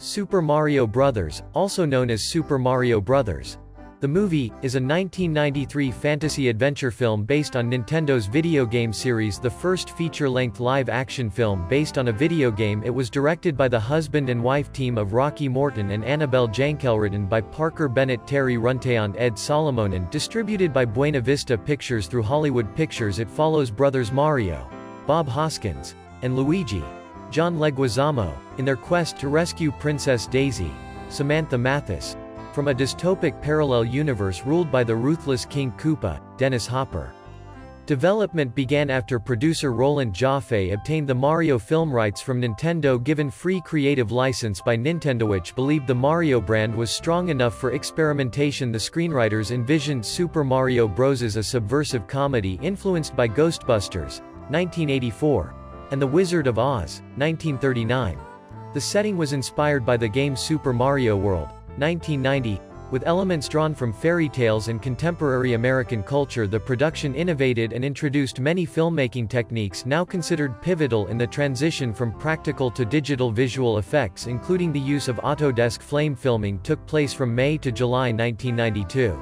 Super Mario Bros., also known as Super Mario Bros. The movie is a 1993 fantasy-adventure film based on Nintendo's video game series, the first feature-length live-action film based on a video game. It was directed by the husband and wife team of Rocky Morton and Annabelle Jankel, written by Parker Bennett, Terry Runte and Ed Solomonen, distributed by Buena Vista Pictures through Hollywood Pictures. It follows brothers Mario, Bob Hoskins, and Luigi, John Leguizamo, in their quest to rescue Princess Daisy, Samantha Mathis, from a dystopic parallel universe ruled by the ruthless King Koopa, Dennis Hopper. Development began after producer Roland Joffe obtained the Mario film rights from Nintendo, given free creative license by Nintendo, which believed the Mario brand was strong enough for experimentation. The screenwriters envisioned Super Mario Bros. As a subversive comedy influenced by Ghostbusters, 1984, and The Wizard of Oz, 1939. The setting was inspired by the game Super Mario World, 1990, with elements drawn from fairy tales and contemporary American culture. The production innovated and introduced many filmmaking techniques now considered pivotal in the transition from practical to digital visual effects, including the use of Autodesk flame filming. Took place from May to July 1992.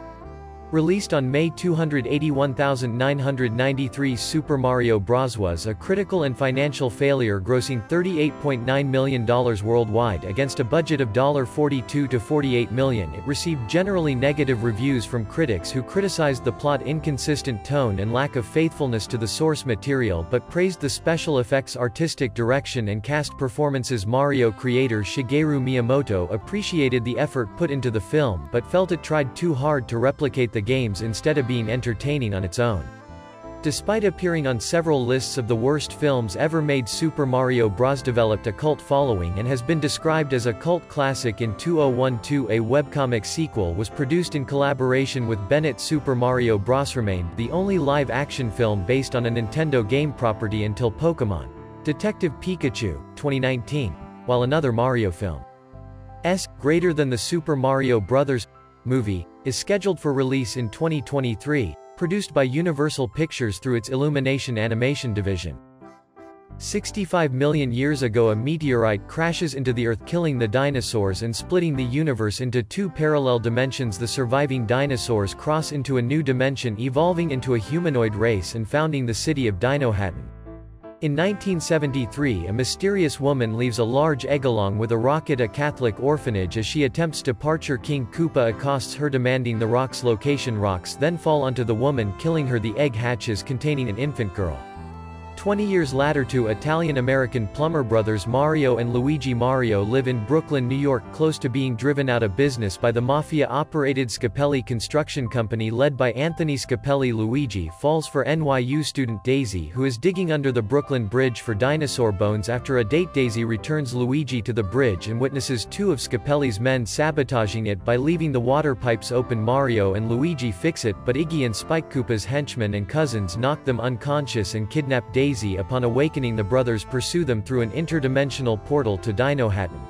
Released on May 281,993, Super Mario Bros. Was a critical and financial failure, grossing $38.9 million worldwide against a budget of $42 to $48 million. It received generally negative reviews from critics who criticized the plot inconsistent tone and lack of faithfulness to the source material, but praised the special effects, artistic direction and cast performances. Mario creator Shigeru Miyamoto appreciated the effort put into the film but felt it tried too hard to replicate the games instead of being entertaining on its own. Despite appearing on several lists of the worst films ever made, Super Mario Bros. Developed a cult following and has been described as a cult classic. In 2012, a webcomic sequel was produced in collaboration with Bennett. Super Mario Bros. Remained the only live-action film based on a Nintendo game property until Pokémon Detective Pikachu, 2019, while another Mario film, greater than the Super Mario Bros. Movie, is scheduled for release in 2023, produced by Universal Pictures through its Illumination Animation division. 65 million years ago, a meteorite crashes into the Earth, killing the dinosaurs and splitting the universe into two parallel dimensions. The surviving dinosaurs cross into a new dimension, evolving into a humanoid race and founding the city of Dinohattan. In 1973, a mysterious woman leaves a large egg along with a rock at a Catholic orphanage. As she attempts departure, King Koopa accosts her, demanding the rock's location. Rocks then fall onto the woman, killing her. The egg hatches, containing an infant girl. 20 years later, two Italian-American plumber brothers Mario and Luigi Mario live in Brooklyn, New York, close to being driven out of business by the mafia-operated Scapelli Construction Company led by Anthony Scapelli. Luigi falls for NYU student Daisy, who is digging under the Brooklyn Bridge for dinosaur bones. After a date, Daisy returns Luigi to the bridge and witnesses two of Scapelli's men sabotaging it by leaving the water pipes open. Mario and Luigi fix it, but Iggy and Spike, Koopa's henchmen and cousins, knock them unconscious and kidnap Daisy. Upon awakening, the brothers pursue them through an interdimensional portal to Dinohattan.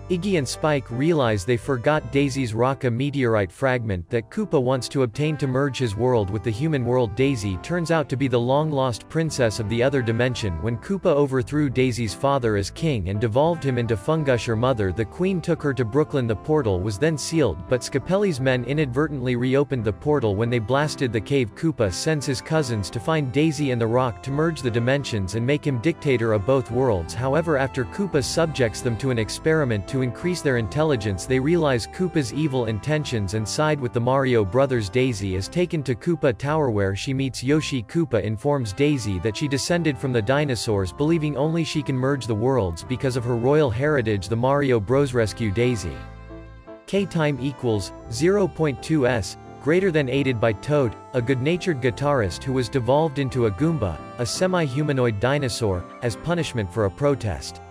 Iggy and Spike realize they forgot Daisy's rock, a meteorite fragment that Koopa wants to obtain to merge his world with the human world. Daisy turns out to be the long-lost princess of the other dimension. When Koopa overthrew Daisy's father as king and devolved him into Fungush, her mother, the queen took her to Brooklyn. The portal was then sealed, but Scapelli's men inadvertently reopened the portal when they blasted the cave. Koopa sends his cousins to find Daisy and the rock to merge the dimensions and make him dictator of both worlds. However, after Koopa subjects them to an experiment to increase their intelligence, they realize Koopa's evil intentions and side with the Mario brothers. Daisy is taken to Koopa Tower, where she meets Yoshi. Koopa informs Daisy that she descended from the dinosaurs, believing only she can merge the worlds because of her royal heritage. The Mario Bros. Rescue Daisy. K-time equals 0.2s, greater than, aided by Toad, a good-natured guitarist who was devolved into a Goomba, a semi-humanoid dinosaur, as punishment for a protest.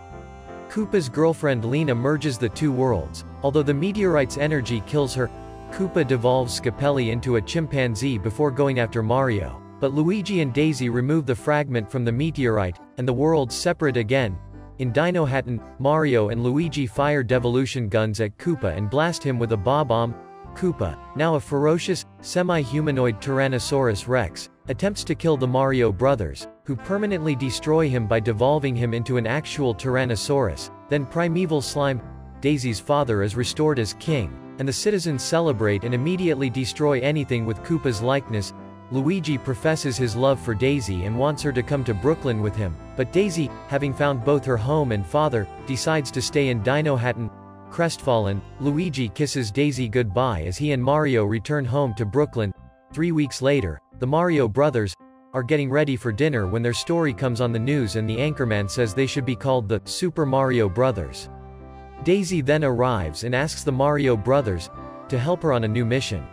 Koopa's girlfriend Lena merges the two worlds. Although the meteorite's energy kills her, Koopa devolves Scapelli into a chimpanzee before going after Mario. But Luigi and Daisy remove the fragment from the meteorite, and the worlds separate again. In Dinohattan, Mario and Luigi fire devolution guns at Koopa and blast him with a bob-omb. Koopa, now a ferocious, semi-humanoid Tyrannosaurus Rex, attempts to kill the Mario brothers, who permanently destroy him by devolving him into an actual Tyrannosaurus. Then Primeval Slime, Daisy's father is restored as king, and the citizens celebrate and immediately destroy anything with Koopa's likeness. Luigi professes his love for Daisy and wants her to come to Brooklyn with him, but Daisy, having found both her home and father, decides to stay in Dino Hatton. Crestfallen, Luigi kisses Daisy goodbye as he and Mario return home to Brooklyn. 3 weeks later, the Mario brothers are getting ready for dinner when their story comes on the news and the anchorman says they should be called the Super Mario Brothers. Daisy then arrives and asks the Mario brothers to help her on a new mission.